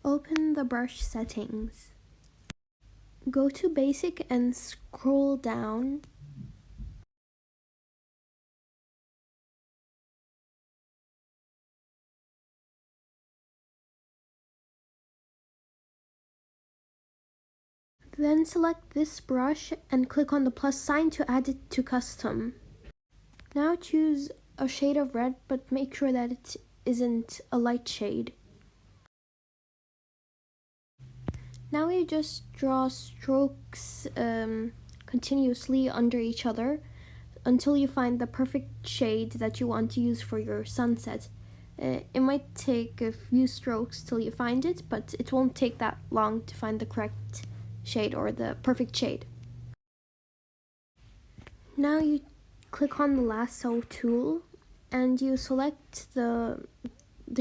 Open the brush settings. Go to basic and scroll down. Then select this brush and click on the plus sign to add it to custom. Now choose a shade of red, but make sure that it isn't a light shade. Now you just draw strokes continuously under each other until you find the perfect shade that you want to use for your sunset. It might take a few strokes till you find it, but it won't take that long to find the correct shade or the perfect shade. Now you click on the lasso tool and you select the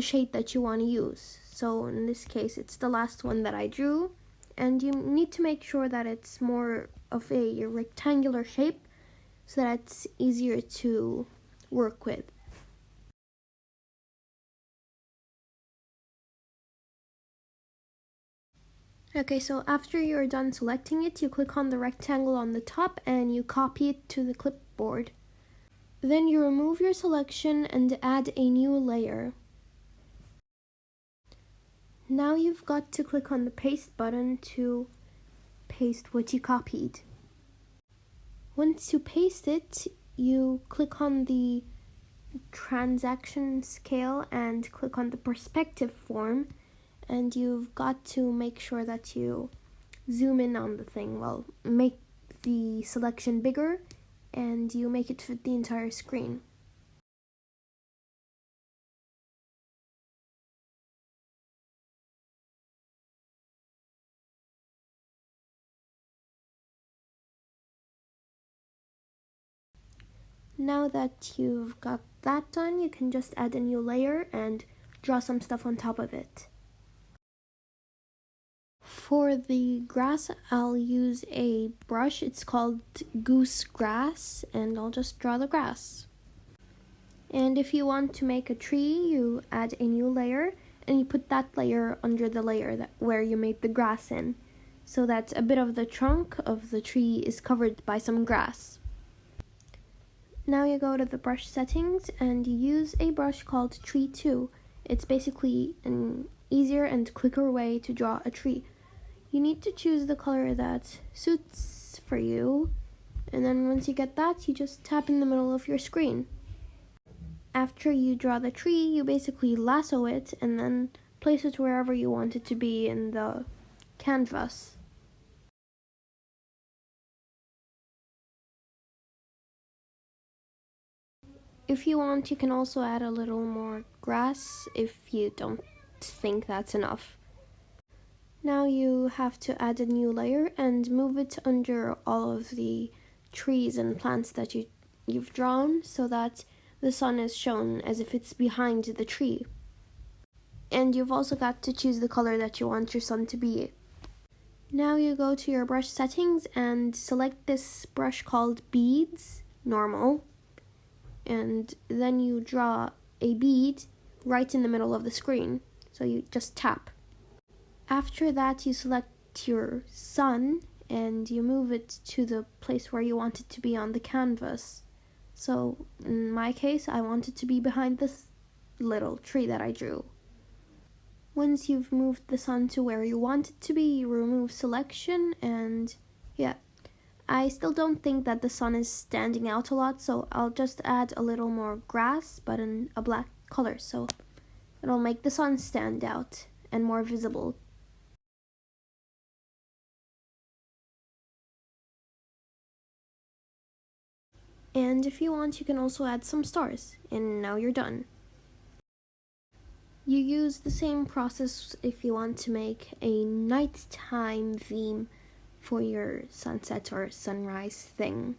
shade that you want to use. So in this case it's the last one that I drew, and you need to make sure that it's more of a rectangular shape so that it's easier to work with. Okay, so after you're done selecting it, you click on the rectangle on the top and you copy it to the clipboard. Then you remove your selection and add a new layer. Now you've got to click on the paste button to paste what you copied. Once you paste it, you click on the transaction scale and click on the perspective form, and you've got to make sure that you zoom in on the thing. Well, make the selection bigger and you make it fit the entire screen. Now that you've got that done, you can just add a new layer and draw some stuff on top of it. For the grass, I'll use a brush. It's called Goose Grass, and I'll just draw the grass. And if you want to make a tree, you add a new layer and you put that layer under the layer where you made the grass in, so that a bit of the trunk of the tree is covered by some grass. Now you go to the brush settings and you use a brush called Tree 2. It's basically an easier and quicker way to draw a tree. You need to choose the color that suits for you, and then once you get that, you just tap in the middle of your screen. After you draw the tree, you basically lasso it and then place it wherever you want it to be in the canvas. If you want, you can also add a little more grass if you don't think that's enough. Now you have to add a new layer and move it under all of the trees and plants that you've drawn so that the sun is shown as if it's behind the tree. And you've also got to choose the color that you want your sun to be. Now you go to your brush settings and select this brush called Beads, normal, and then you draw a bead right in the middle of the screen. So you just tap. After that, you select your sun and you move it to the place where you want it to be on the canvas. So in my case, I want it to be behind this little tree that I drew. Once you've moved the sun to where you want it to be, you remove selection, and yeah. I still don't think that the sun is standing out a lot, so I'll just add a little more grass, but in a black color, so it'll make the sun stand out and more visible. And if you want, you can also add some stars, and now you're done. You use the same process if you want to make a nighttime theme for your sunset or sunrise thing.